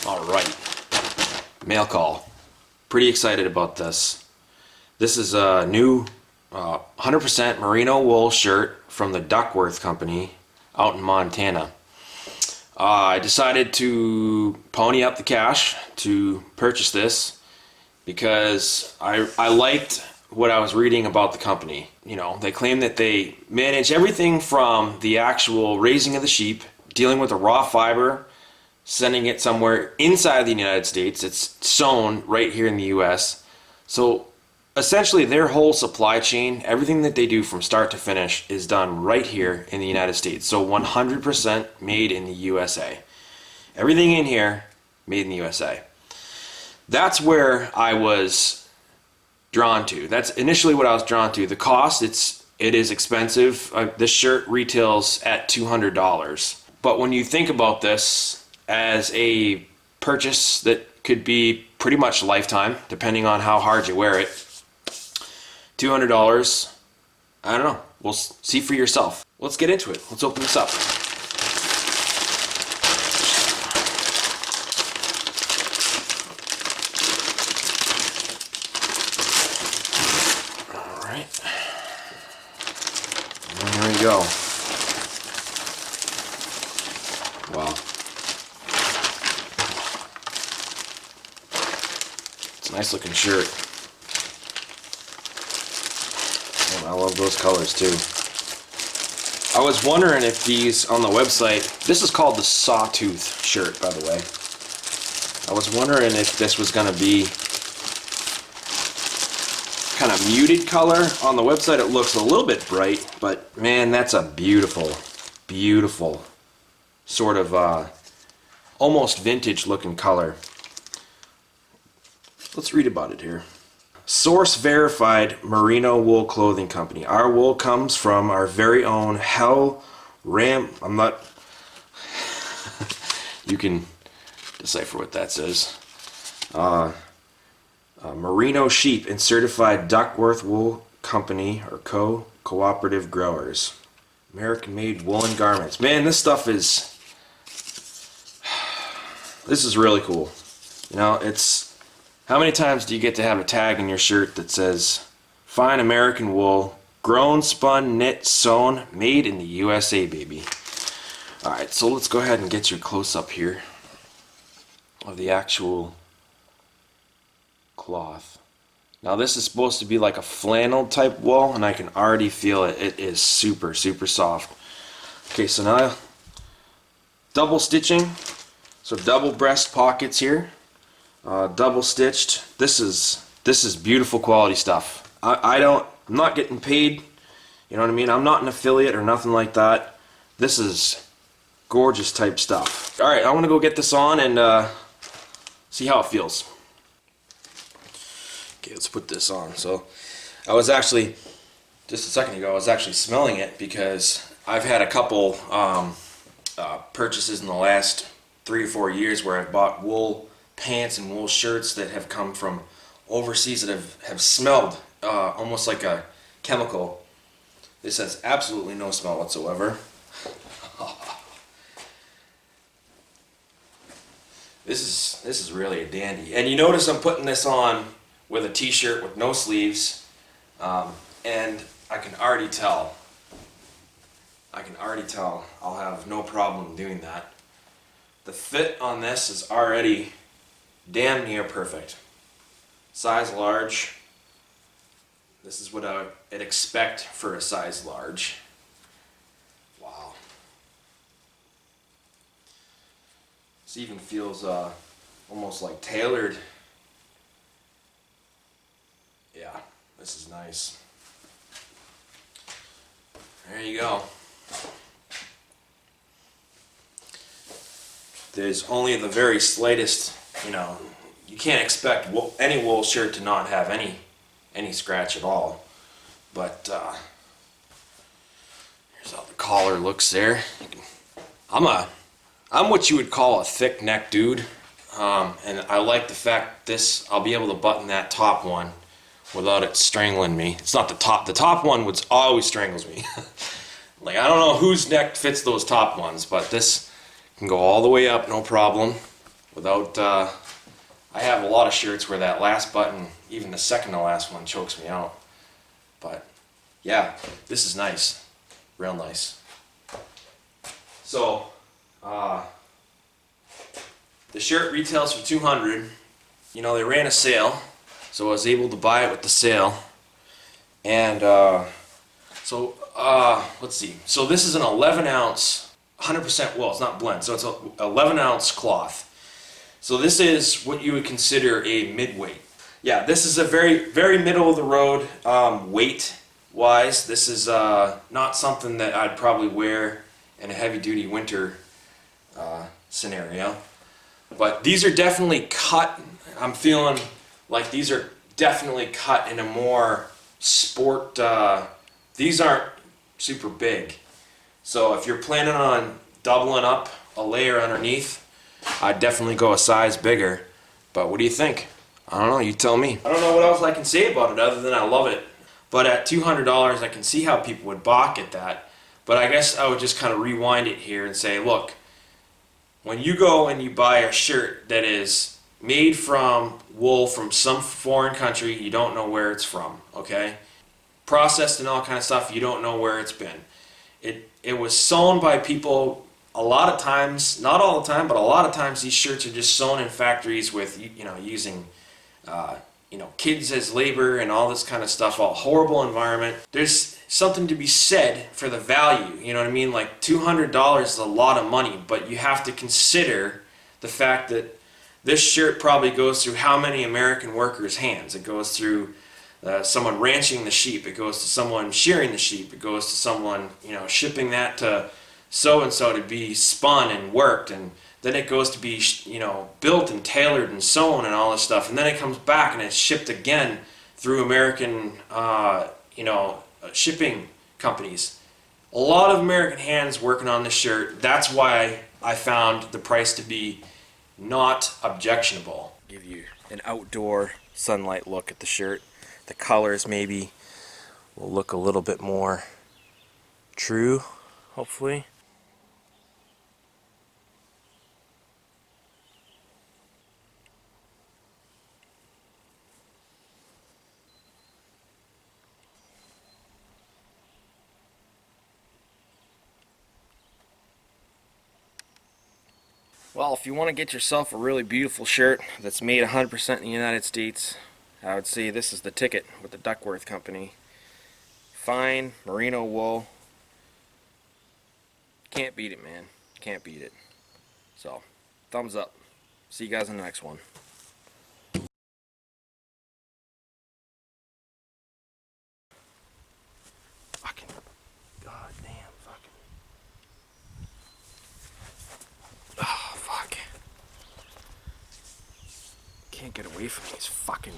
All right, mail call. Pretty excited about this. This is a new 100% merino wool shirt from the Duckworth Company out in Montana. I decided to pony up the cash to purchase this because I liked what I was reading about the company. You know, they claim that they manage everything from the actual raising of the sheep, dealing with the raw fiber, sending it somewhere inside the United States. It's sewn right here in the US. So essentially their whole supply chain, everything that they do from start to finish is done right here in the United States. So 100% made in the USA. Everything in here made in the USA. That's where I was drawn to. That's initially what I was drawn to. The cost, it is expensive. This shirt retails at $200. But when you think about this as a purchase that could be pretty much lifetime, depending on how hard you wear it, $200, I don't know. We'll see for yourself. Let's get into it. Let's open this up. All right. And there we go. Wow. It's a nice looking shirt. I love those colors too. I was wondering if these on the website, this is called the Sawtooth shirt, by the way. I was wondering if this was going to be kind of muted color. On the website it looks a little bit bright, but man, that's a beautiful, beautiful sort of almost vintage looking color. Let's read about it here. Source verified merino wool clothing company. Our wool comes from our very own you can decipher what that says. Merino sheep and certified Duckworth Wool Company or Co. Cooperative growers. American made woolen garments. Man, this stuff is really cool. You know, how many times do you get to have a tag in your shirt that says, fine American wool, grown, spun, knit, sewn, made in the USA, baby? Alright, so let's go ahead and get your close-up here of the actual cloth. Now this is supposed to be like a flannel type wool, and I can already feel it. It is super, super soft. Okay, so now double stitching, so double breast pockets here. Double stitched. This is beautiful quality stuff. I'm not getting paid, you know what I mean? I'm not an affiliate or nothing like that. This is gorgeous type stuff. Alright, I want to go get this on and see how it feels. Okay, let's put this on. So I was actually, just a second ago, I was actually smelling it because I've had a couple purchases in the last 3 or 4 years where I've bought wool pants and wool shirts that have come from overseas that have smelled almost like a chemical. This has absolutely no smell whatsoever. This is really a dandy. And you notice I'm putting this on with a t-shirt with no sleeves, and I can already tell I'll have no problem doing that. The fit on this is already damn near perfect. Size large. This is what I'd expect for a size large. Wow. This even feels almost like tailored. Yeah, this is nice. There you go. There's only the very slightest, you know, you can't expect any wool shirt to not have any scratch at all. But here's how the collar looks there. I'm what you would call a thick neck dude, and I like the fact I'll be able to button that top one without it strangling me. It's not the top. The top one always strangles me. Like, I don't know whose neck fits those top ones, but this can go all the way up, no problem. without, I have a lot of shirts where that last button, even the second to last one, chokes me out. But yeah, this is nice, real nice. So, the shirt retails for $200. You know, they ran a sale, so I was able to buy it with the sale. And let's see. So this is an 11 ounce, 100% wool. It's not blend, so it's an 11 ounce cloth. So this is what you would consider a midweight. Yeah, this is a very, very middle of the road weight wise. This is not something that I'd probably wear in a heavy duty winter scenario. But these are definitely cut. I'm feeling like these are definitely cut in a more sport. These aren't super big. So if you're planning on doubling up a layer underneath, I'd definitely go a size bigger. But what do you think? I don't know, you tell me. I don't know what else I can say about it other than I love it. But at $200, I can see how people would balk at that. But I guess I would just kind of rewind it here and say, look, when you go and you buy a shirt that is made from wool from some foreign country, you don't know where it's from, okay? Processed and all kind of stuff, you don't know where it's been. It was sewn by people a lot of times, not all the time, but a lot of times these shirts are just sewn in factories with, using kids as labor and all this kind of stuff, all horrible environment. There's something to be said for the value, you know what I mean? Like $200 is a lot of money, but you have to consider the fact that this shirt probably goes through how many American workers' hands? It goes through someone ranching the sheep, it goes to someone shearing the sheep, it goes to someone, shipping that to so-and-so to be spun and worked, and then it goes to be, built and tailored and sewn and all this stuff, and then it comes back and it's shipped again through American, shipping companies. A lot of American hands working on this shirt. That's why I found the price to be not objectionable. Give you an outdoor sunlight look at the shirt. The colors maybe will look a little bit more true, hopefully. Well, if you want to get yourself a really beautiful shirt that's made 100% in the United States, I would say this is the ticket with the Duckworth Company. Fine merino wool. Can't beat it, man. Can't beat it. So, thumbs up. See you guys in the next one. Fucking goddamn fucking. Oh, fuck. Can't get away from these fucking